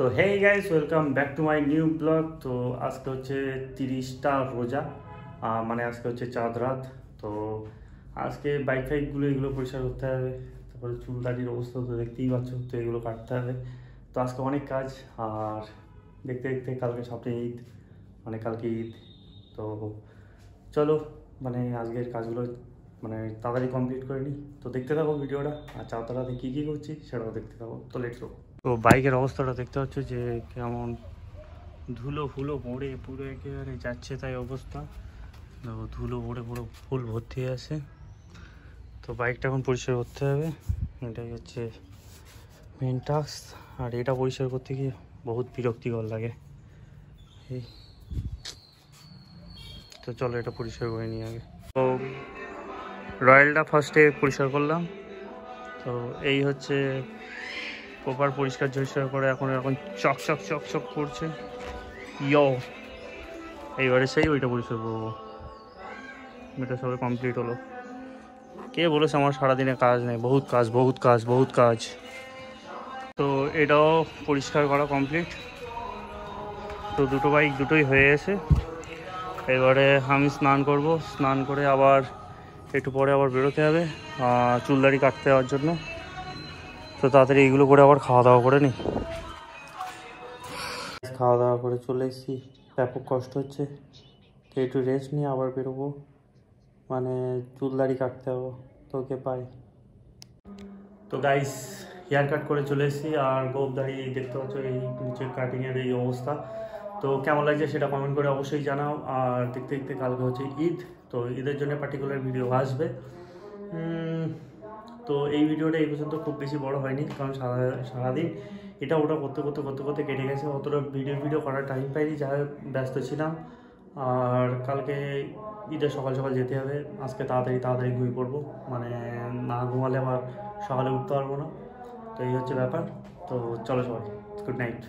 তো hey guys, welcome back to my new blog. তো আজকে হচ্ছে 30টা রোজা, মানে আজকে হচ্ছে চাঁদ রাত। তো আজকে বাইক ফাইকগুলো এগুলো পরিষ্কার করতে হবে, তারপরে চুল দাড়ির অবস্থা তো দেখতেই পাচ্ছ, তো এগুলো কাটতে হবে। তো আজকে অনেক কাজ, আর দেখতে দেখতে কালকে সামনে ঈদ, মানে কালকে ঈদ। তো চলো, মানে আজকের কাজগুলো মানে তাড়াতাড়ি কমপ্লিট করে নিই। তো দেখতে থাকো ভিডিওটা, আর চাঁদ রাতে কী কী করছি সেটাও দেখতে থাকো। তো লেটস গো। তো বাইকের অবস্থাটা দেখতে পাচ্ছ যে কেমন ধুলো ফুলো পড়ে পুরো একেবারে যাচ্ছে তাই অবস্থা। দেখো ধুলো পড়ে পুরো ফুল ভর্তি হয়ে আছে। তো বাইকটা এখন পরিষ্কার করতে হবে, এটাই হচ্ছে মেন টাস্ক। আর এটা পরিষ্কার করতে গিয়ে বহুত বিরক্তিকর লাগে। এই তো চলো এটা পরিষ্কার করে নিই আগে। তো রয়্যালটা ফার্স্টে পরিষ্কার করলাম। তো এই হচ্ছে প্রপার পরিষ্কার করে এখন এরকম চক চক চক চক করছে। ইয়ো, এইবারে সেই ওইটা পরিষ্কার করবো। এটা সবাই কমপ্লিট হলো। কে বলেছে আমার সারাদিনে কাজ নেই? বহুত কাজ, বহুত কাজ, বহুত কাজ। তো এটাও পরিষ্কার করা কমপ্লিট। তো দুটো বাইক দুটোই হয়ে গেছে। এবারে আমি স্নান করব, স্নান করে আবার একটু পরে আবার বেরোতে হবে চুলদাড়ি কাটতে যাওয়ার জন্য। তো তাড়াতাড়ি এইগুলো করে আবার খাওয়া দাওয়া করে নিই। খাওয়া দাওয়া করে চলে এসেছি, ব্যাপক কষ্ট হচ্ছে। তো একটু রেস্ট নিয়ে আবার বেরোবো, মানে চুলদাড়ি কাটতে হবে। তো ওকে পাই। তো গাইস, হেয়ার কাট করে চলে এসেছি, আর গোপ দাড়ি দেখতে পাচ্ছ এই নিচে কাটিংয়ের এই অবস্থা। তো কেমন লাগছে সেটা কমেন্ট করে অবশ্যই জানাও। আর দেখতে দেখতে কালকে হচ্ছে ঈদ, তো ঈদের জন্য পার্টিকুলার ভিডিও আসবে। তো এই ভিডিওটা এই পর্যন্ত খুব বেশি বড় হয়নি, কারণ সারাদিন এটা ওটা করতে করতে করতে করতে কেটে গেছে। অতটা ভিডিও করার টাইম পাইনি, যা ব্যস্ত ছিলাম। আর কালকে ঈদের সকাল সকাল যেতে হবে। আজকে তাড়াতাড়ি ঘুমিয়ে পড়বো, মানে না ঘুমালে আবার সকালে উঠতে পারবো না। তো এই হচ্ছে ব্যাপার। তো চলো সবাই, গুড নাইট।